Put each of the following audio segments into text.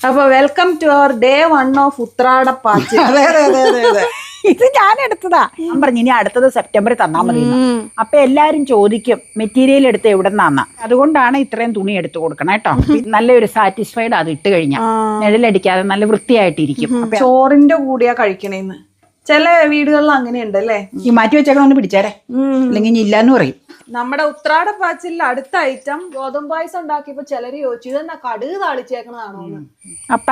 അപ്പൊ welcome to our day 1 of Uthradappachi. ഇത് ഞാൻ എടുത്തതാ. ഞാൻ പറഞ്ഞു ഇനി അടുത്തത് സെപ്റ്റംബറിൽ തന്നാ മതി. അപ്പൊ എല്ലാരും ചോദിക്കും മെറ്റീരിയൽ എടുത്ത് എവിടെന്നാന്ന്. അതുകൊണ്ടാണ് ഇത്രയും തുണി എടുത്തു കൊടുക്കണം കേട്ടോ. നല്ലൊരു സാറ്റിസ്ഫൈഡ് അത് ഇട്ട് കഴിഞ്ഞാൽ നിഴലടിക്കാതെ നല്ല വൃത്തിയായിട്ടിരിക്കും. ചോറിന്റെ കൂടിയാ കഴിക്കണേന്ന് ചില വീടുകളിൽ അങ്ങനെയുണ്ട് അല്ലേ. ഈ മാറ്റി വെച്ചേക്കണം ഒന്ന് പിടിച്ചാരേ, അല്ലെങ്കിൽ ഇനി ഇല്ലാന്ന് പറയും. നമ്മുടെ ഉത്രാടപ്പാച്ചിൽ അടുത്ത ഐറ്റം ഗോതമ്പ് പായസം ഉണ്ടാക്കിയപ്പോ ചിലര് ചോദിച്ചു ഇതെന്നാ കടുക് താളിച്ചേക്കണതാണോ. അപ്പ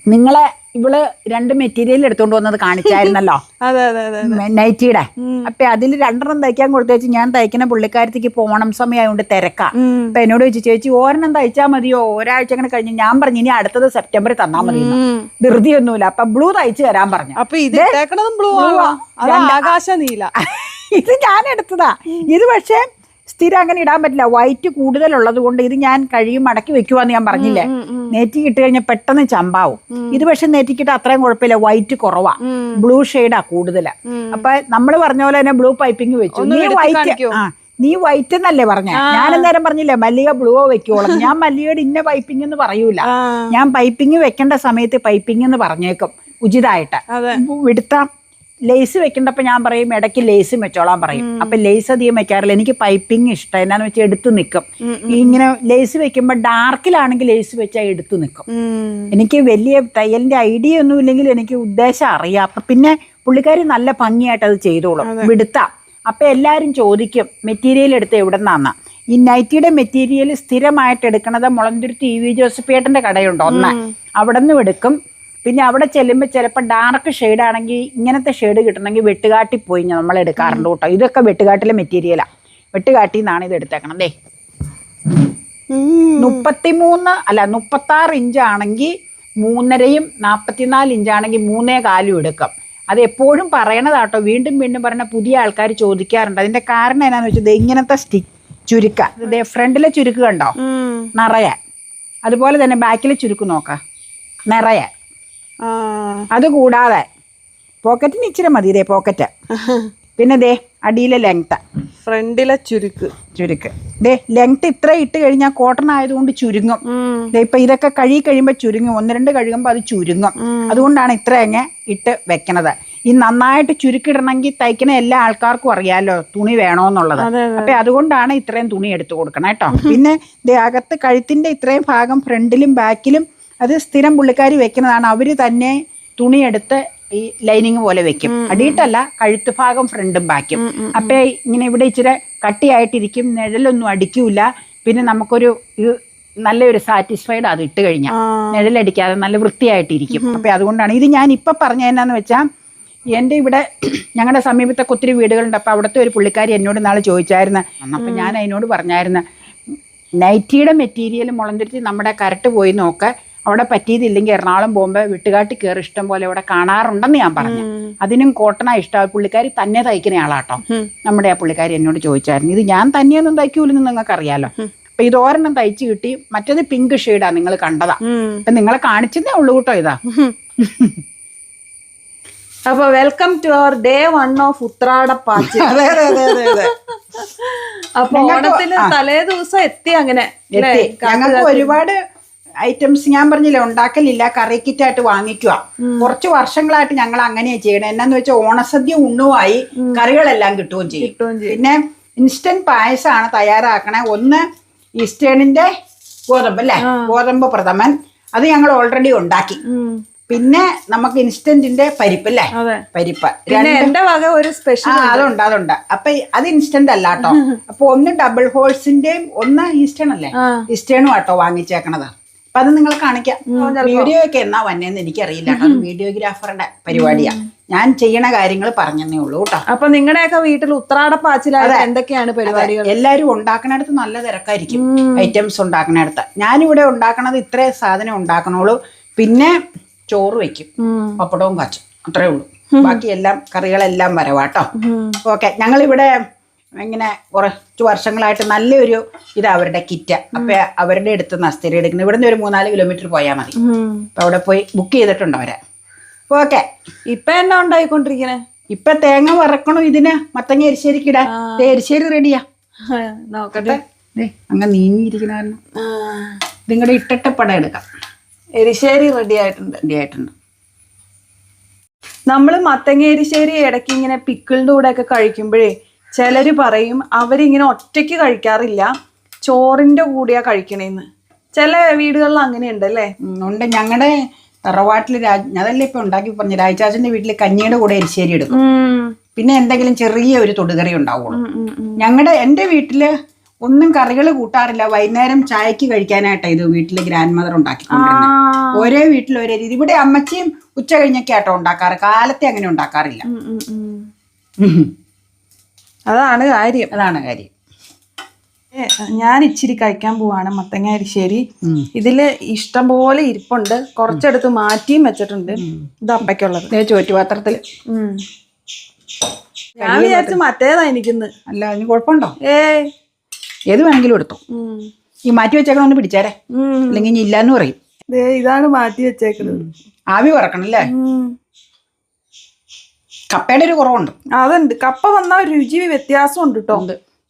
നിങ്ങളെ ഇവള് 2 മെറ്റീരിയൽ എടുത്തോണ്ട് വന്നത് കാണിച്ചായിരുന്നല്ലോ. അതെ അതെ അതെ നൈറ്റിയുടെ. അപ്പൊ അതിൽ 2 തയ്ക്കാൻ കൊടുത്തു വെച്ച് ഞാൻ തയ്ക്കുന്ന പുള്ളിക്കാരത്തേക്ക് പോണം സമയമായോണ്ട് തിരക്കാം. അപ്പൊ എന്നോട് ചോദിച്ചു ചേച്ചി ഒരെണ്ണം തയ്ച്ചാൽ മതിയോ, ഒരാഴ്ച അങ്ങനെ കഴിഞ്ഞ്. ഞാൻ പറഞ്ഞു ഇനി അടുത്തത് സെപ്റ്റംബറിൽ തന്നാ മതി, ധൃതിയൊന്നുമില്ല. അപ്പൊ ബ്ലൂ തയ്ച്ചു തരാൻ പറഞ്ഞു. അപ്പൊ ഇത് ബ്ലൂ ആകാശ നീല. ഇത് ഞാൻ എടുത്തതാ. ഇത് പക്ഷെ സ്ഥിരം അങ്ങനെ ഇടാൻ പറ്റില്ല, വൈറ്റ് കൂടുതലുള്ളത് കൊണ്ട്. ഇത് ഞാൻ കഴിയും മടക്കി വെക്കുവാന്ന് ഞാൻ പറഞ്ഞില്ലേ. നെറ്റിക്ക് ഇട്ട് കഴിഞ്ഞാൽ പെട്ടെന്ന് ചമ്പാവും. ഇത് പക്ഷെ നെറ്റിക്കിട്ട് അത്രയും കുഴപ്പമില്ല, വൈറ്റ് കുറവാ, ബ്ലൂ ഷെയ്ഡാ കൂടുതല്. അപ്പൊ നമ്മള് പറഞ്ഞ പോലെ തന്നെ ബ്ലൂ പൈപ്പിംഗ് വെച്ചു. നീ വൈറ്റ് എന്നല്ലേ പറഞ്ഞ, ഞാൻ അന്നേരം പറഞ്ഞില്ലേ മല്ലിക ബ്ലൂവോ വെക്കോളും. ഞാൻ മല്ലികയുടെ ഇന്ന പൈപ്പിംഗ് എന്ന് പറയൂല. ഞാൻ പൈപ്പിംഗ് വെക്കേണ്ട സമയത്ത് പൈപ്പിംഗ് എന്ന് പറഞ്ഞേക്കും ഉചിതമായിട്ട്. വിടുത്ത ലേസ് വെക്കേണ്ടപ്പോൾ ഞാൻ പറയും ഇടയ്ക്ക് ലേസും വെച്ചോളാൻ പറയും. അപ്പൊ ലേസ് അധികം വെക്കാറില്ല, എനിക്ക് പൈപ്പിംഗ് ഇഷ്ടം. എന്നാന്ന് വെച്ചാൽ എടുത്തു നിൽക്കും. ഇങ്ങനെ ലേസ് വെക്കുമ്പോൾ ഡാർക്കിലാണെങ്കിൽ ലേസ് വെച്ചാൽ എടുത്തു നിൽക്കും. എനിക്ക് വലിയ തയ്യലിന്റെ ഐഡിയ ഒന്നും ഇല്ലെങ്കിൽ എനിക്ക് ഉദ്ദേശം അറിയാം. അപ്പൊ പിന്നെ പുള്ളിക്കാരി നല്ല ഭംഗിയായിട്ട് അത് ചെയ്തോളും, വിടുത്ത. അപ്പൊ എല്ലാരും ചോദിക്കും മെറ്റീരിയൽ എടുത്ത് എവിടെന്നാന്ന്. ഈ നൈറ്റിയുടെ മെറ്റീരിയൽ സ്ഥിരമായിട്ട് എടുക്കണത് മുളന്തുരുത്തി EV ജോസഫേട്ടന്റെ കടയുണ്ട് ഒന്ന്, അവിടെ നിന്നും എടുക്കും. പിന്നെ അവിടെ ചെല്ലുമ്പോൾ ചിലപ്പോൾ ഡാർക്ക് ഷെയ്ഡ് ആണെങ്കിൽ ഇങ്ങനത്തെ ഷെയ്ഡ് കിട്ടണമെങ്കിൽ വെട്ടുകാട്ടി പോയി നമ്മൾ എടുക്കാറുണ്ട് കേട്ടോ. ഇതൊക്കെ വെട്ടുകാട്ടിലെ മെറ്റീരിയലാണ്, വെട്ടുകാട്ടിൽ നിന്നാണ് ഇത് എടുത്തേക്കണം. ദേ 36 ഇഞ്ചാണെങ്കിൽ 3.5, 44 ഇഞ്ചാണെങ്കിൽ 3.25 എടുക്കും. അത് എപ്പോഴും പറയണതാട്ടോ, വീണ്ടും വീണ്ടും പറയണ പുതിയ ആൾക്കാർ ചോദിക്കാറുണ്ട്. അതിന്റെ കാരണം എന്നാന്ന് വെച്ചാൽ ഇങ്ങനത്തെ ചുരുക്ക, ഇതേ ഫ്രണ്ടിലെ ചുരുക്ക് കണ്ടോ നിറയാൻ, അതുപോലെ തന്നെ ബാക്കിലെ ചുരുക്ക് നോക്കാം നിറയാൻ. അതുകൂടാതെ പോക്കറ്റിന് ഇച്ചിരി മതി, ഇതേ പോക്കറ്റ്. പിന്നെ ദേ അടിയിലെ ലെങ്ത്, ഫ്രണ്ടിലെ ചുരുക്ക് ദേ ലെങ്ത് ഇത്ര ഇട്ട് കഴിഞ്ഞാൽ കോട്ടൺ ആയതുകൊണ്ട് ചുരുങ്ങും. ഇപ്പൊ ഇതൊക്കെ കഴുകി കഴിയുമ്പോൾ ചുരുങ്ങും, 1-2 കഴുകുമ്പോൾ അത് ചുരുങ്ങും. അതുകൊണ്ടാണ് ഇത്ര അങ്ങ് ഇട്ട് വെക്കണത്. ഈ നന്നായിട്ട് ചുരുക്കിടണമെങ്കിൽ തയ്ക്കുന്ന എല്ലാ ആൾക്കാർക്കും അറിയാലോ തുണി വേണോന്നുള്ളത്. അപ്പൊ അതുകൊണ്ടാണ് ഇത്രയും തുണി എടുത്തു കൊടുക്കണം കേട്ടോ. പിന്നെ അകത്ത് കഴുത്തിന്റെ ഇത്രയും ഭാഗം ഫ്രണ്ടിലും ബാക്കിലും അത് സ്ഥിരം പുള്ളിക്കാരി വെക്കുന്നതാണ്. അവര് തന്നെ തുണിയെടുത്ത് ഈ ലൈനിങ് പോലെ വെക്കും, അടിയിട്ടല്ല, കഴുത്ത് ഭാഗം ഫ്രണ്ടും ബാക്കും. അപ്പൊ ഇങ്ങനെ ഇവിടെ ഇച്ചിരി കട്ടിയായിട്ടിരിക്കും, നിഴലൊന്നും അടിക്കൂല. പിന്നെ നമുക്കൊരു നല്ലൊരു സാറ്റിസ്ഫൈഡ് അത് ഇട്ട് കഴിഞ്ഞാൽ നിഴലടിക്കാതെ നല്ല വൃത്തിയായിട്ടിരിക്കും. അപ്പൊ അതുകൊണ്ടാണ് ഇത് ഞാൻ ഇപ്പൊ പറഞ്ഞതെന്നാന്ന് വെച്ചാൽ, എൻ്റെ ഇവിടെ ഞങ്ങളുടെ സമീപത്തൊക്കെ ഒത്തിരി വീടുകളുണ്ട്. അപ്പൊ അവിടുത്തെ ഒരു പുള്ളിക്കാരി എന്നോട് നാളെ ചോദിച്ചായിരുന്നു. അപ്പൊ ഞാൻ അതിനോട് പറഞ്ഞായിരുന്നു നൈറ്റിയുടെ മെറ്റീരിയൽ മുളന്തുരുത്തി നമ്മുടെ കരട്ട് പോയി നോക്ക്, അവിടെ പറ്റിയതില്ലെങ്കിൽ എറണാകുളം പോകുമ്പോൾ വെട്ടുകാട്ടി കയറി ഇഷ്ടം പോലെ ഇവിടെ കാണാറുണ്ടെന്ന് ഞാൻ പറഞ്ഞു. അതിനും കോട്ടണ ഇഷ്ടം. പുള്ളിക്കാരി തന്നെ തയ്ക്കുന്ന ആളാട്ടോ. നമ്മുടെ ആ പുള്ളിക്കാരി എന്നോട് ചോദിച്ചായിരുന്നു. ഇത് ഞാൻ തന്നെയൊന്നും തയ്ക്കൂലെന്ന് നിങ്ങൾക്ക് അറിയാലോ. അപ്പൊ ഇത് ഒരെണ്ണം തയ്ച്ചു കിട്ടി, മറ്റേത് പിങ്ക് ഷെയ്ഡാ, നിങ്ങൾ കണ്ടതാ. അപ്പൊ നിങ്ങളെ കാണിച്ചതേ ഉള്ളൂ കേട്ടോ ഇതാ. അപ്പൊ welcome to our day 1 of Uthradappachi. അപ്പൊ ഓണത്തിന് തലേ ദിവസം എത്തി. അങ്ങനെ ഞങ്ങൾക്ക് ഒരുപാട് ഐറ്റംസ് ഞാൻ പറഞ്ഞില്ല ഉണ്ടാക്കലില്ല, കറി കിറ്റായിട്ട് വാങ്ങിക്കുക. കുറച്ച് വർഷങ്ങളായിട്ട് ഞങ്ങൾ അങ്ങനെയാ ചെയ്യണേ. എന്നാന്ന് വെച്ചാൽ ഓണസദ്യ ഉണ്ണുവായി കറികളെല്ലാം കിട്ടുകയും ചെയ്യും. പിന്നെ ഇൻസ്റ്റന്റ് പായസമാണ് തയ്യാറാക്കണേ. ഒന്ന് ഈസ്റ്റേണിന്റെ ഗോതമ്പ് അല്ലേ, ഗോതമ്പ് പ്രഥമൻ, അത് ഞങ്ങൾ ഓൾറെഡി ഉണ്ടാക്കി. പിന്നെ നമുക്ക് ഇൻസ്റ്റന്റിന്റെ പരിപ്പ് അല്ലേ, പരിപ്പ് എന്റെ വക ഒരു സ്പെഷ്യൽ അതുണ്ട്. അപ്പൊ അത് ഇൻസ്റ്റന്റ് അല്ല കേട്ടോ. അപ്പൊ ഒന്ന് ഡബിൾ ഹോൾസിന്റെയും ഒന്ന് ഈസ്റ്റേൺ അല്ലേ, ഈസ്റ്റേണും ആട്ടോ വാങ്ങിച്ചേക്കണത്. അപ്പൊ അത് നിങ്ങൾ കാണിക്കാം. വീഡിയോ ഒക്കെ എന്നാ വന്നേന്ന് എനിക്കറിയില്ല കേട്ടോ, വീഡിയോഗ്രാഫറുടെ പരിപാടിയാ. ഞാൻ ചെയ്യണ കാര്യങ്ങൾ പറഞ്ഞതേ ഉള്ളൂ കേട്ടോ. അപ്പൊ നിങ്ങളുടെയൊക്കെ വീട്ടിൽ ഉത്രാടപ്പാച്ചിലായ എന്തൊക്കെയാണ് പരിപാടികൾ? എല്ലാരും ഉണ്ടാക്കണടുത്ത് നല്ല തിരക്കായിരിക്കും, ഐറ്റംസ് ഉണ്ടാക്കണടുത്ത്. ഞാനിവിടെ ഉണ്ടാക്കണത് ഇത്രേ സാധനം ഉണ്ടാക്കണുള്ളൂ. പിന്നെ ചോറ് വെക്കും, പപ്പടവും കാച്ചും, അത്രേ ഉള്ളൂ. ബാക്കിയെല്ലാം കറികളെല്ലാം വരവാട്ടോ. ഓക്കെ, ഞങ്ങളിവിടെ ഇങ്ങനെ കുറച്ച് വർഷങ്ങളായിട്ട് നല്ലൊരു ഇതാ അവരുടെ കിറ്റ്. അപ്പൊ അവരുടെ അടുത്ത് നസ്തിരി എടുക്കുന്നത്. ഇവിടുന്ന് ഒരു 3-4 കിലോമീറ്റർ പോയാൽ മതി. അപ്പൊ അവിടെ പോയി ബുക്ക് ചെയ്തിട്ടുണ്ട് അവരെ. ഓക്കെ, ഇപ്പൊ എന്നാ ഉണ്ടായിക്കൊണ്ടിരിക്കണേ? ഇപ്പൊ തേങ്ങ വറക്കണം ഇതിന്, മത്തങ്ങ എരിശ്ശേരിക്കിടാ. എരിശ്ശേരി റെഡിയാ, നോക്കട്ടെ. അങ്ങ് നീങ്ങിയിരിക്കണ നിങ്ങളുടെ ഇട്ടട്ടപ്പടം എടുക്കാം. എരിശ്ശേരി റെഡി ആയിട്ടുണ്ട്. റെഡി ആയിട്ടുണ്ട്. നമ്മൾ മത്തങ്ങ എരിശ്ശേരി ഇടയ്ക്ക് ഇങ്ങനെ പിക്കിളിന്റെ കൂടെ ഒക്കെ കഴിക്കുമ്പോഴേ ചിലര് പറയും അവരിങ്ങനെ ഒറ്റയ്ക്ക് കഴിക്കാറില്ല, ചോറിന്റെ കൂടെയാ കഴിക്കണേന്ന്. ചില വീടുകളിൽ അങ്ങനെയുണ്ട് അല്ലേ? ഉണ്ട്. ഞങ്ങളുടെ തറവാട്ടിൽ അതല്ലേ ഇപ്പൊ ഉണ്ടാക്കി പറഞ്ഞു, രാജാച്ചന്റെ വീട്ടിൽ കഞ്ഞിയുടെ കൂടെ എരിശ്ശേരി എടുക്കും. പിന്നെ എന്തെങ്കിലും ചെറിയ ഒരു തൊടുകറി ഉണ്ടാവുള്ളൂ. എൻ്റെ വീട്ടില് ഒന്നും കറികൾ കൂട്ടാറില്ല. വൈകുന്നേരം ചായക്ക് കഴിക്കാനായിട്ടാ ഇത് വീട്ടില് ഗ്രാൻഡ് മദർ ഉണ്ടാക്കിക്കൊണ്ടിരുന്നത്. ഓരോ വീട്ടിലും ഒരേ രീതി. ഇവിടെ അമ്മച്ചിയും ഉച്ച കഴിഞ്ഞൊക്കെ ആട്ടോ ഉണ്ടാക്കാറ്, കാലത്തെ അങ്ങനെ ഉണ്ടാക്കാറില്ല. അതാണ് കാര്യം. അതാണ് കാര്യം. ഞാൻ ഇച്ചിരി കഴിക്കാൻ പോവാണ് മത്തങ്ങ എരിശ്ശേരി. ഇതില് ഇഷ്ടം പോലെ ഇരിപ്പുണ്ട്, കുറച്ചെടുത്ത് മാറ്റിയും വെച്ചിട്ടുണ്ട്. ഇത് അപ്പയ്ക്കുള്ളത് ചോറ്റുപാത്രത്തില്. ഞാൻ വിചാരിച്ചു മറ്റേതാ എനിക്കിന്ന്. അല്ല, അതിന് കുഴപ്പമുണ്ടോ? ഏത് വേണമെങ്കിലും എടുത്തു. ഈ മാറ്റി വെച്ചേക്കണം, ഒന്ന് പിടിച്ചേരെ, അല്ലെങ്കിൽ ഇനി ഇല്ലാന്ന് പറയും. ഇതാണ് മാറ്റി വെച്ചേക്കുന്നത്. ആവി പറക്കണം അല്ലേ? കപ്പയുടെ ഒരു കുറവുണ്ട്. അതുണ്ട്. കപ്പ വന്ന രുചി വ്യത്യാസം ഉണ്ട് കേട്ടോ.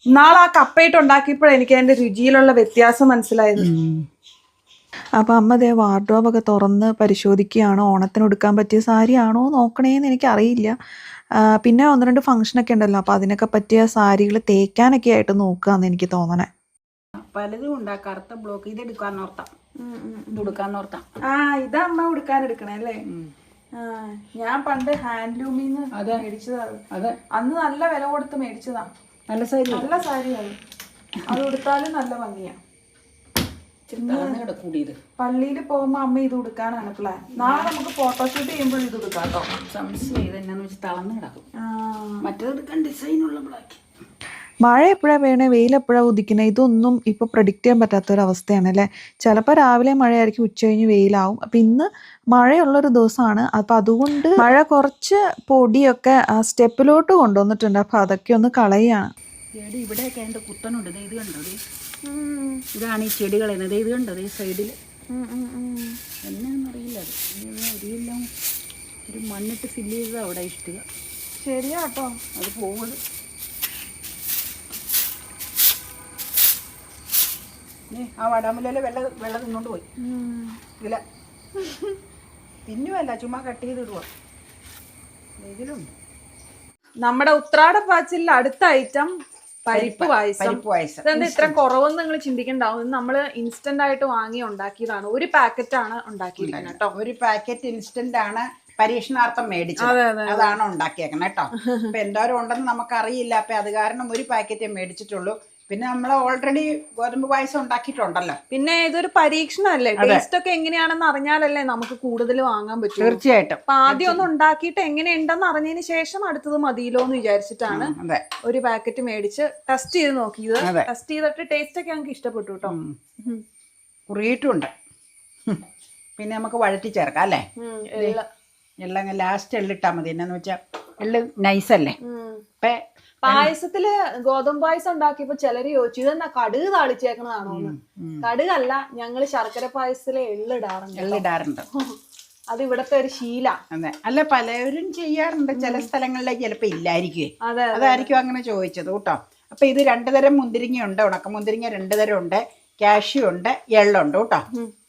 നാളെ ആ കപ്പയിട്ട് ഉണ്ടാക്കിയപ്പോഴാണ് എനിക്ക് അതിന്റെ രുചിയിലുള്ള വ്യത്യാസം മനസ്സിലായത്. അപ്പൊ അമ്മ ദേ വാർഡ്രോബൊക്കെ തുറന്ന് പരിശോധിക്കുകയാണ്. ഓണത്തിന് എടുക്കാൻ പറ്റിയ സാരി ആണോ നോക്കണേന്ന് എനിക്കറിയില്ല. പിന്നെ 1-2 ഫംഗ്ഷനൊക്കെ ഉണ്ടല്ലോ, അപ്പൊ അതിനൊക്കെ പറ്റിയ സാരികൾ തേക്കാനൊക്കെ ആയിട്ട് നോക്കാന്ന് എനിക്ക് തോന്നണേ. പലതും ഉണ്ടാ. കറുത്ത ബ്ലോക്ക് ഇത് എടുക്കാന്നോർത്താം, ഇത് എടുക്കാന്നോർത്താം. ഇത് അമ്മ ഉടുക്കാൻ എടുക്കണേ അല്ലേ? ഞാൻ പണ്ട് ഹാൻഡ്ലൂമിന്ന് മേടിച്ചതാണ്. അതെ, അന്ന് നല്ല വില കൊടുത്ത് മേടിച്ചതാ. നല്ല സാരി, നല്ല സാരിയാണ്. അത് ഉടുത്താലും നല്ല ഭംഗിയാ. പള്ളിയിൽ പോകുമ്പോ അമ്മ ഇത് ഉടുക്കാനാണ് പ്ലാൻ. നാളെ നമുക്ക് ഫോട്ടോഷൂട്ട് ചെയ്യുമ്പോൾ ഇത് ഉടുക്കാം കേട്ടോ. സംശയം ഇതെന്നാന്ന് വെച്ച് തളർന്ന് കിടക്കും. മറ്റേത് എടുക്കാൻ ഡിസൈനുള്ള ബ്ലാക്ക്. മഴ എപ്പോഴാണ് വേണേ, വെയിൽ എപ്പോഴാണ് ഉദിക്കുന്നത്, ഇതൊന്നും ഇപ്പോൾ പ്രഡിക്റ്റ് ചെയ്യാൻ പറ്റാത്തൊരവസ്ഥയാണ് അല്ലേ. ചിലപ്പോൾ രാവിലെ മഴയായിരിക്കും, ഉച്ച കഴിഞ്ഞ് വെയിലാവും. അപ്പം ഇന്ന് മഴയുള്ളൊരു ദിവസമാണ്. അപ്പം അതുകൊണ്ട് മഴ കുറച്ച് പൊടിയൊക്കെ സ്റ്റെപ്പിലോട്ട് കൊണ്ടുവന്നിട്ടുണ്ട്. അപ്പം അതൊക്കെ ഒന്ന് കളയാണ്. ഇവിടെയൊക്കെ അതിൻ്റെ കുത്തനുണ്ട്. ഇത് കണ്ടോ? ഇതാണ് ഈ ചെടികൾ എന്നത്. ഇത് കണ്ടോ ഈ സൈഡിൽ? എന്നാന്നറിയില്ല. അതെല്ലാം ഒരു മണ്ണിട്ട് ഫില്ല് ചെയ്തത് അവിടെ ഇഷ്ടിക. ശരിയാ കേട്ടോ. അത് പോകുന്നത് ആ വടാമുലയിലെ വെള്ളം തിന്നോണ്ട് പോയി. ഇല്ല, തിന്നുമല്ല, ചുമ്മാ കട്ട് ചെയ്തിടുക. ഇതിലുണ്ട് നമ്മുടെ ഉത്രാട പാച്ചിലിൽ അടുത്ത ഐറ്റം പരിപ്പ് പായസം. ഇതെന്താ ഇത്ര കുറവെന്ന് നിങ്ങൾ ചിന്തിക്കണ്ടാവും. ഇത് നമ്മള് ഇൻസ്റ്റന്റ് ആയിട്ട് വാങ്ങി ഉണ്ടാക്കിയതാണ്. ഒരു പാക്കറ്റ് ആണ് ഉണ്ടാക്കിയിരിക്കുന്നത് കേട്ടോ. ഒരു പാക്കറ്റ് ഇൻസ്റ്റന്റ് ആണ്, പരീക്ഷണാർത്ഥം മേടിച്ചത്. അതാണ് ഉണ്ടാക്കിയേക്കണം കേട്ടോ. അപ്പൊ എന്തോരം ഉണ്ടെന്ന് നമുക്കറിയില്ല. അപ്പൊ അത് കാരണം ഒരു പാക്കറ്റേ മേടിച്ചിട്ടുള്ളൂ. പിന്നെ നമ്മൾ ഓൾറെഡി ഗോതമ്പ് പായസം ഉണ്ടാക്കിയിട്ടുണ്ടല്ലോ. പിന്നെ ഇതൊരു പരീക്ഷണമല്ലേ, ടേസ്റ്റ് ഒക്കെ എങ്ങനെയാണെന്ന് അറിഞ്ഞാലല്ലേ നമുക്ക് കൂടുതൽ വാങ്ങാൻ പറ്റും. തീർച്ചയായിട്ടും. അപ്പൊ ആദ്യം ഒന്ന് ഉണ്ടാക്കിയിട്ട് എങ്ങനെയുണ്ടെന്ന് അറിഞ്ഞതിന് ശേഷം അടുത്തത് മതിയല്ലോ എന്ന് വിചാരിച്ചിട്ടാണ് ഒരു പാക്കറ്റ് മേടിച്ച് ടെസ്റ്റ് ചെയ്ത് നോക്കിയത്. ടെസ്റ്റ് ചെയ്തിട്ട് ടേസ്റ്റ് ഒക്കെ ഞങ്ങൾക്ക് ഇഷ്ടപ്പെട്ടു കേട്ടോ. കുറിയിട്ടുമുണ്ട്. പിന്നെ നമുക്ക് വഴറ്റി ചേർക്കാം അല്ലേ? എല്ലാം ലാസ്റ്റ് എള്ളിട്ടാൽ മതി. എന്നാന്ന് വെച്ചാൽ എള്ള് നൈസല്ലേ. പായസത്തില് ഗോതമ്പ് പായസം ഉണ്ടാക്കിയപ്പോ ചിലര് ചോദിച്ചു ഇതെന്നാ കടുക് താളിച്ചേക്കണതാണോന്ന്. കടുകല്ല, ഞങ്ങള് ശർക്കര പായസത്തില് എള്ളിടാറുണ്ട്. അത് ഇവിടത്തെ ഒരു ശീല. അതെ, അല്ല പലരും ചെയ്യാറുണ്ട്. ചില സ്ഥലങ്ങളിലേക്ക് ചിലപ്പോ ഇല്ലായിരിക്കുവേ. അതായിരിക്കും അങ്ങനെ ചോദിച്ചത് കേട്ടോ. അപ്പൊ ഇത് 2 തരം മുന്തിരിങ്ങയുണ്ട്. ഉണക്കമുന്തിരിങ്ങ 2 തരം ഉണ്ട്, കാഷ്യൂ ഉണ്ട്, എള്ളുണ്ട് കേട്ടോ.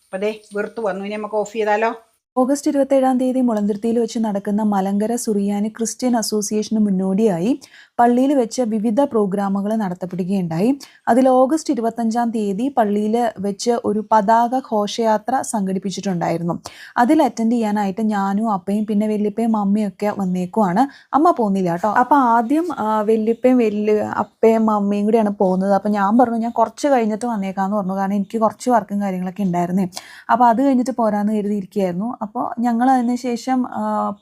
അപ്പൊ ദേ വെറുത്ത് വന്നു. ഇനി നമുക്ക് ഓഫ് ചെയ്താലോ? ഓഗസ്റ്റ് 27-ാം തീയതി മുളന്തുരുത്തിയിൽ വെച്ച് നടക്കുന്ന മലങ്കര സുറിയാനി ക്രിസ്ത്യൻ അസോസിയേഷന് മുന്നോടിയായി പള്ളിയിൽ വെച്ച് വിവിധ പ്രോഗ്രാമുകൾ നടത്തപ്പെടുകയുണ്ടായി. അതിൽ ഓഗസ്റ്റ് 25-ാം തീയതി പള്ളിയിൽ വെച്ച് ഒരു പതാക ഘോഷയാത്ര സംഘടിപ്പിച്ചിട്ടുണ്ടായിരുന്നു. അതിൽ അറ്റൻഡ് ചെയ്യാനായിട്ട് ഞാനും അപ്പയും പിന്നെ വല്യപ്പയും അമ്മയൊക്കെ വന്നേക്കുവാണ്. അമ്മ പോകുന്നില്ല കേട്ടോ. അപ്പം ആദ്യം വല്യപ്പയും അപ്പയും അമ്മയും കൂടിയാണ് പോകുന്നത്. അപ്പം ഞാൻ പറഞ്ഞു ഞാൻ കുറച്ച് കഴിഞ്ഞിട്ട് വന്നേക്കാമെന്ന് പറഞ്ഞു. കാരണം എനിക്ക് കുറച്ച് വർക്കും കാര്യങ്ങളൊക്കെ ഉണ്ടായിരുന്നേ. അപ്പോൾ അത് കഴിഞ്ഞിട്ട് പോരാന്ന് കരുതിയിരിക്കുകയായിരുന്നു. അപ്പോൾ ഞങ്ങൾ അതിന് ശേഷം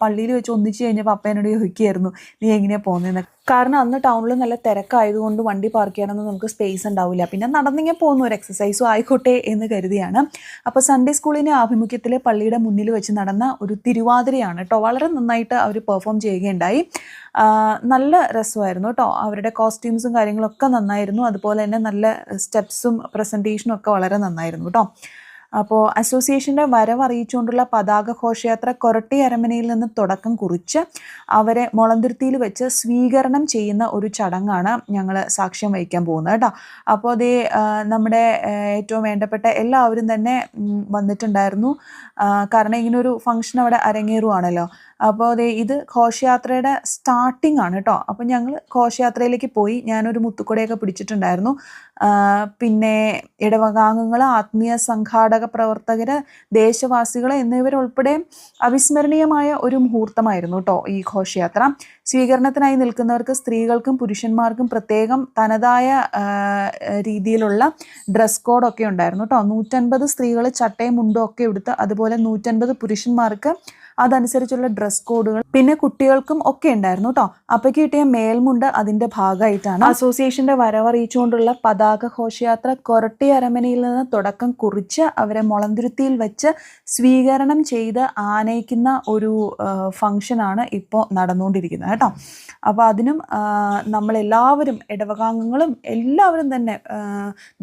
പള്ളിയിൽ വെച്ച് ഒന്നിച്ച് കഴിഞ്ഞപ്പോൾ അപ്പേനോട് ചോദിക്കുകയായിരുന്നു നീ എങ്ങനെയാണ് പോകുന്നതെന്ന്. കാരണം അന്ന് ടൗണിൽ നല്ല തിരക്കായതുകൊണ്ട് വണ്ടി പാർക്ക് ചെയ്യാനൊന്നും നമുക്ക് സ്പേസ് ഉണ്ടാവില്ല. പിന്നെ നടന്നിങ്ങനെ പോകുന്നു, ഒരു എക്സസൈസും ആയിക്കോട്ടെ എന്ന് കരുതിയാണ്. അപ്പോൾ സൺഡേ സ്കൂളിൻ്റെ ആഭിമുഖ്യത്തിൽ പള്ളിയുടെ മുന്നിൽ വെച്ച് നടന്ന ഒരു തിരുവാതിരയാണ് കേട്ടോ. വളരെ നന്നായിട്ട് അവർ പെർഫോം ചെയ്യുകയുണ്ടായി. നല്ല രസമായിരുന്നു കേട്ടോ. അവരുടെ കോസ്റ്റ്യൂംസും കാര്യങ്ങളൊക്കെ നന്നായിരുന്നു. അതുപോലെ തന്നെ നല്ല സ്റ്റെപ്സും പ്രസൻറ്റേഷനും ഒക്കെ വളരെ നന്നായിരുന്നു കേട്ടോ. അപ്പോൾ അസോസിയേഷൻ്റെ വരവറിയിച്ചുകൊണ്ടുള്ള പതാക ഘോഷയാത്ര കൊരട്ടി അരമനയിൽ നിന്ന് തുടക്കം കുറിച്ച് അവരെ മുളന്തുരുത്തിയിൽ വെച്ച് സ്വീകരണം ചെയ്യുന്ന ഒരു ചടങ്ങാണ് ഞങ്ങൾ സാക്ഷ്യം വഹിക്കാൻ പോകുന്നത് കേട്ടോ. അപ്പോൾ അതേ നമ്മുടെ ഏറ്റവും വേണ്ടപ്പെട്ട എല്ലാവരും തന്നെ വന്നിട്ടുണ്ടായിരുന്നു. കാരണം ഇങ്ങനൊരു ഫംഗ്ഷൻ അവിടെ അരങ്ങേറുവാണല്ലോ. അപ്പോൾ അതേ ഇത് ഘോഷയാത്രയുടെ സ്റ്റാർട്ടിംഗ് ആണ് കേട്ടോ. അപ്പോൾ ഞങ്ങൾ ഘോഷയാത്രയിലേക്ക് പോയി. ഞാനൊരു മുത്തുക്കുടയൊക്കെ പിടിച്ചിട്ടുണ്ടായിരുന്നു. പിന്നെ ഇടവകാംഗങ്ങൾ, ആത്മീയ സംഘാടക പ്രവർത്തകർ, ദേശവാസികൾ എന്നിവരുൾപ്പെടെ അവിസ്മരണീയമായ ഒരു മുഹൂർത്തമായിരുന്നു കേട്ടോ ഈ ഘോഷയാത്ര. സ്വീകരണത്തിനായി നിൽക്കുന്നവർക്ക് സ്ത്രീകൾക്കും പുരുഷന്മാർക്കും പ്രത്യേകം തനതായ രീതിയിലുള്ള ഡ്രസ് കോഡൊക്കെ ഉണ്ടായിരുന്നു കേട്ടോ. 150 സ്ത്രീകൾ ചട്ടയും മുണ്ടും ഒക്കെ എടുത്ത്, അതുപോലെ 150 പുരുഷന്മാർക്ക് അതനുസരിച്ചുള്ള ഡ്രസ് കോഡുകൾ, പിന്നെ കുട്ടികൾക്കും ഒക്കെ ഉണ്ടായിരുന്നു കേട്ടോ. അപ്പോഴേക്ക് കിട്ടിയ മേൽമുണ്ട് അതിൻ്റെ ഭാഗമായിട്ടാണ് അസോസിയേഷൻ്റെ വരവറിയിച്ചുകൊണ്ടുള്ള പതാക ഘോഷയാത്ര കൊരട്ടി അരമനയിൽ നിന്ന് തുടക്കം കുറിച്ച് അവരെ മുളന്തുരുത്തിയിൽ വെച്ച് സ്വീകരണം ചെയ്ത് ആനയിക്കുന്ന ഒരു ഫംഗ്ഷനാണ് ഇപ്പോൾ നടന്നുകൊണ്ടിരിക്കുന്നത് കേട്ടോ. അപ്പോൾ അതിനും നമ്മളെല്ലാവരും ഇടവകാംഗങ്ങളും എല്ലാവരും തന്നെ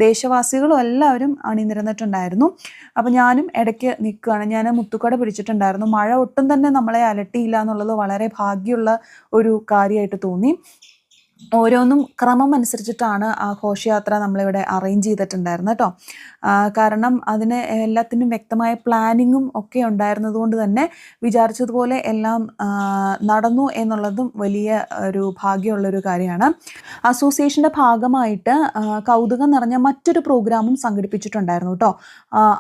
ദേശവാസികളും എല്ലാവരും അണിനിരന്നിട്ടുണ്ടായിരുന്നു. അപ്പോൾ ഞാനും ഇടയ്ക്ക് നിൽക്കുകയാണ്. ഞാൻ മുത്തുക്കട പിടിച്ചിട്ടുണ്ടായിരുന്നു. മഴ ഒട്ടും തന്നെ നമ്മളെ അലട്ടിയില്ല എന്നുള്ളത് വളരെ ഭാഗ്യമുള്ള ഒരു കാര്യമായിട്ട് തോന്നി. ഓരോന്നും ക്രമം അനുസരിച്ചിട്ടാണ് ആ ഘോഷയാത്ര നമ്മളിവിടെ അറേഞ്ച് ചെയ്തിട്ടുണ്ടായിരുന്നത് കേട്ടോ. കാരണം അതിന് എല്ലാത്തിനും വ്യക്തമായ പ്ലാനിങ്ങും ഒക്കെ ഉണ്ടായിരുന്നത് കൊണ്ട് തന്നെ വിചാരിച്ചതുപോലെ എല്ലാം നടന്നു എന്നുള്ളതും വലിയ ഒരു ഭാഗ്യമുള്ളൊരു കാര്യമാണ്. അസോസിയേഷൻ്റെ ഭാഗമായിട്ട് കൗതുകം നിറഞ്ഞ മറ്റൊരു പ്രോഗ്രാമും സംഘടിപ്പിച്ചിട്ടുണ്ടായിരുന്നു കേട്ടോ.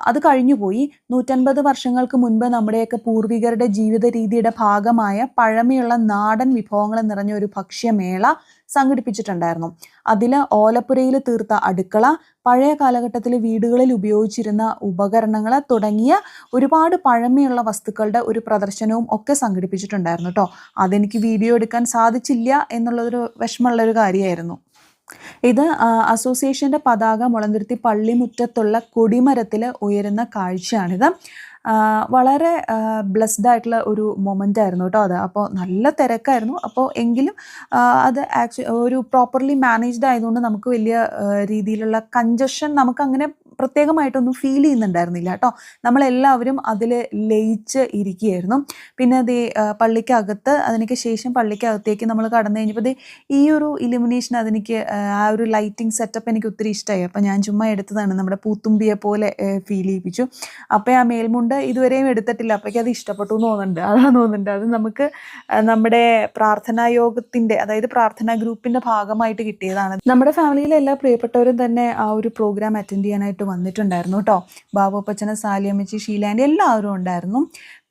അത് കഴിഞ്ഞുപോയി. 150 വർഷങ്ങൾക്ക് മുൻപ് നമ്മുടെയൊക്കെ പൂർവികരുടെ ജീവിത രീതിയുടെ ഭാഗമായ പഴമയുള്ള നാടൻ വിഭവങ്ങൾ നിറഞ്ഞ ഒരു ഭക്ഷ്യമേള സംഘടിപ്പിച്ചിട്ടുണ്ടായിരുന്നു. അതിൽ ഓലപ്പുരയിൽ തീർത്ത അടുക്കള, പഴയ കാലഘട്ടത്തിൽ വീടുകളിൽ ഉപയോഗിച്ചിരുന്ന ഉപകരണങ്ങൾ തുടങ്ങിയ ഒരുപാട് പഴമയുള്ള വസ്തുക്കളുടെ ഒരു പ്രദർശനവും ഒക്കെ സംഘടിപ്പിച്ചിട്ടുണ്ടായിരുന്നു കേട്ടോ. അതെനിക്ക് വീഡിയോ എടുക്കാൻ സാധിച്ചില്ല എന്നുള്ളതൊരു വിഷമമുള്ളൊരു കാര്യമായിരുന്നു. ഇത് അസോസിയേഷൻ്റെ പതാക മുളന്തുരുത്തി പള്ളിമുറ്റത്തുള്ള കൊടിമരത്തിൽ ഉയരുന്ന കാഴ്ചയാണിത്. വളരെ ബ്ലെസ്ഡ് ആയിട്ടുള്ള ഒരു മൊമെൻ്റ് ആയിരുന്നു കേട്ടോ അത്. അപ്പോൾ നല്ല തിരക്കായിരുന്നു. അപ്പോൾ എങ്കിലും അത് ഒരു പ്രോപ്പർലി മാനേജ്ഡ് ആയതുകൊണ്ട് നമുക്ക് വലിയ രീതിയിലുള്ള കൺജഷൻ നമുക്കങ്ങനെ പ്രത്യേകമായിട്ടൊന്നും ഫീൽ ചെയ്യുന്നുണ്ടായിരുന്നില്ല കേട്ടോ. നമ്മളെല്ലാവരും അതിൽ ലയിച്ച് ഇരിക്കുകയായിരുന്നു. പിന്നെ അതേ പള്ളിക്കകത്ത്, അതിനൊക്കെ ശേഷം പള്ളിക്കകത്തേക്ക് നമ്മൾ കടന്നു കഴിഞ്ഞപ്പോൾ ഈ ഒരു ഇലുമിനേഷൻ അതെനിക്ക് ആ ഒരു ലൈറ്റിംഗ് സെറ്റപ്പ് എനിക്ക് ഒത്തിരി ഇഷ്ടമായി. അപ്പോൾ ഞാൻ ചുമ്മാ എടുത്തതാണ്. നമ്മുടെ പൂത്തുമ്പിയെ പോലെ ഫീൽ ചെയ്യിപ്പിച്ചു. അപ്പോൾ ആ മേൽമുണ്ട് ഇതുവരെയും എടുത്തിട്ടില്ല. അപ്പോഴേക്കും അത് ഇഷ്ടപ്പെട്ടു എന്ന് തോന്നുന്നുണ്ട്. അതാന്ന് തോന്നുന്നുണ്ട്. അത് നമുക്ക് നമ്മുടെ പ്രാർത്ഥനാ യോഗത്തിൻ്റെ, അതായത് പ്രാർത്ഥനാ ഗ്രൂപ്പിൻ്റെ ഭാഗമായിട്ട് കിട്ടിയതാണ്. നമ്മുടെ ഫാമിലിയിലെ എല്ലാ പ്രിയപ്പെട്ടവരും തന്നെ ആ ഒരു പ്രോഗ്രാം അറ്റൻഡ് ചെയ്യാനായിട്ട് വന്നിട്ടുണ്ടായിരുന്നു കേട്ടോ. ബാബുപ്പച്ചന്, സാലിയമ്മച്ചി, ഷീലാൻ്റെ എല്ലാവരും ഉണ്ടായിരുന്നു.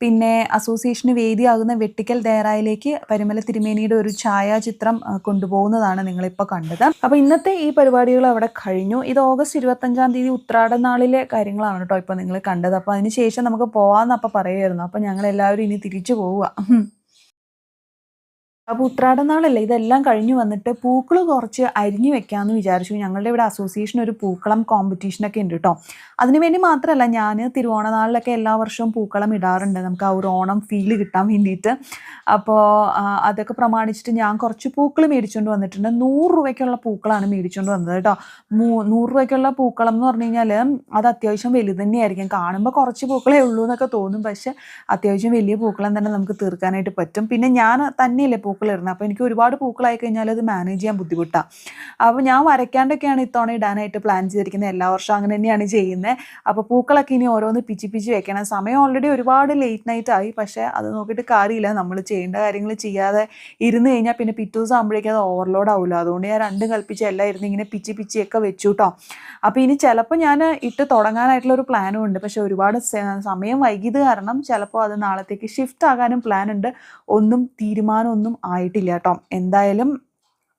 പിന്നെ അസോസിയേഷന് വേദിയാകുന്ന വെട്ടിക്കൽ ദേറായിലേക്ക് പരിമല തിരുമേനിയുടെ ഒരു ഛായാചിത്രം കൊണ്ടുപോകുന്നതാണ് നിങ്ങളിപ്പോൾ കണ്ടത്. അപ്പോൾ ഇന്നത്തെ ഈ പരിപാടികൾ അവിടെ കഴിഞ്ഞു. ഇത് ഓഗസ്റ്റ് 25-ാം തീയതി ഉത്രാടനാളിലെ കാര്യങ്ങളാണ് കേട്ടോ ഇപ്പോൾ നിങ്ങൾ കണ്ടത്. അപ്പോൾ അതിന് ശേഷം നമുക്ക് പോകാമെന്ന് അപ്പോൾ പറയുമായിരുന്നു. അപ്പോൾ ഞങ്ങളെല്ലാവരും ഇനി തിരിച്ചു പോവുക. അപ്പോൾ ഉത്രാടനാളല്ലേ, ഇതെല്ലാം കഴിഞ്ഞു വന്നിട്ട് പൂക്കൾ കുറച്ച് അരിഞ്ഞു വെക്കാമെന്ന് വിചാരിച്ചു. ഞങ്ങളുടെ ഇവിടെ അസോസിയേഷൻ ഒരു പൂക്കളം കോമ്പറ്റീഷനൊക്കെ ഉണ്ട് കേട്ടോ. അതിനുവേണ്ടി മാത്രമല്ല, ഞാൻ തിരുവോണനാളിലൊക്കെ എല്ലാ വർഷവും പൂക്കളം ഇടാറുണ്ട്, നമുക്ക് ആ ഒരു ഓണം ഫീല് കിട്ടാൻ വേണ്ടിയിട്ട്. അപ്പോൾ അതൊക്കെ പ്രമാണിച്ചിട്ട് ഞാൻ കുറച്ച് പൂക്കൾ മേടിച്ചുകൊണ്ട് വന്നിട്ടുണ്ട്. 100 രൂപയ്ക്കുള്ള പൂക്കളാണ് മേടിച്ചുകൊണ്ട് വന്നത് കേട്ടോ. 100 രൂപയ്ക്കുള്ള പൂക്കളം എന്ന് പറഞ്ഞു കഴിഞ്ഞാൽ അത് അത്യാവശ്യം വലുത് തന്നെയായിരിക്കും. കാണുമ്പോൾ കുറച്ച് പൂക്കളേ ഉള്ളൂ എന്നൊക്കെ തോന്നും, പക്ഷെ അത്യാവശ്യം വലിയ പൂക്കളം തന്നെ നമുക്ക് തീർക്കാനായിട്ട് പറ്റും. പിന്നെ ഞാൻ തന്നെയല്ലേ പൂക്കളിടുന്നത്, അപ്പോൾ എനിക്ക് ഒരുപാട് പൂക്കളായി കഴിഞ്ഞാൽ അത് മാനേജ് ചെയ്യാൻ ബുദ്ധിമുട്ടാണ്. അപ്പോൾ ഞാൻ വരയ്ക്കാണ്ടൊക്കെയാണ് ഇത്തവണ ഇടാനായിട്ട് പ്ലാൻ ചെയ്തിരിക്കുന്നത്. എല്ലാ വർഷവും അങ്ങനെ തന്നെയാണ് ചെയ്യുന്നത്. അപ്പോൾ പൂക്കളൊക്കെ ഇനി ഓരോന്ന് പിച്ചി വെക്കണം. സമയം ഓൾറെഡി ഒരുപാട് ലേറ്റ് നൈറ്റ് ആയി, പക്ഷേ അത് നോക്കിയിട്ട് കാര്യമില്ല. നമ്മൾ ചെയ്യേണ്ട കാര്യങ്ങൾ ചെയ്യാതെ ഇരുന്ന് കഴിഞ്ഞാൽ പിന്നെ പിറ്റേ ദിവസം ആകുമ്പോഴേക്കും അത് ഓവർലോഡ് ആവില്ല. അതുകൊണ്ട് ഞാൻ രണ്ടും കൽപ്പിച്ച് എല്ലാം ഇരുന്ന് ഇങ്ങനെ പിച്ചിയൊക്കെ വെച്ചു കേട്ടോ. അപ്പോൾ ഇനി ചിലപ്പോൾ ഞാൻ ഇട്ട് തുടങ്ങാനായിട്ടുള്ളൊരു പ്ലാനും ഉണ്ട്, പക്ഷെ ഒരുപാട് സമയം വൈകിയത് കാരണം ചിലപ്പോൾ അത് നാളത്തേക്ക് ഷിഫ്റ്റ് ആകാനും പ്ലാൻ ഉണ്ട്. ഒന്നും തീരുമാനമൊന്നും ആയിട്ടില്ല കേട്ടോ. എന്തായാലും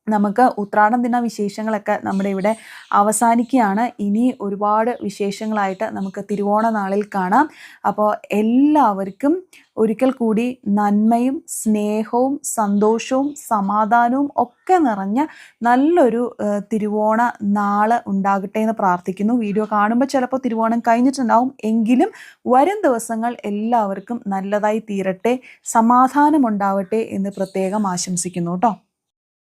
നമുക്ക് ഉത്രാടം ദിന വിശേഷങ്ങളൊക്കെ നമ്മുടെ ഇവിടെ അവസാനിക്കുകയാണ്. ഇനി ഒരുപാട് വിശേഷങ്ങളായിട്ട് നമുക്ക് തിരുവോണ നാളിൽ കാണാം. അപ്പോൾ എല്ലാവർക്കും ഒരിക്കൽ കൂടി നന്മയും സ്നേഹവും സന്തോഷവും സമാധാനവും ഒക്കെ നിറഞ്ഞ നല്ലൊരു തിരുവോണ നാള് ഉണ്ടാകട്ടെ എന്ന് പ്രാർത്ഥിക്കുന്നു. വീഡിയോ കാണുമ്പോൾ ചിലപ്പോൾ തിരുവോണം കഴിഞ്ഞിട്ടുണ്ടാവും, എങ്കിലും വരും ദിവസങ്ങൾ എല്ലാവർക്കും നല്ലതായി തീരട്ടെ, സമാധാനമുണ്ടാവട്ടെ എന്ന് പ്രത്യേകം ആശംസിക്കുന്നു കേട്ടോ.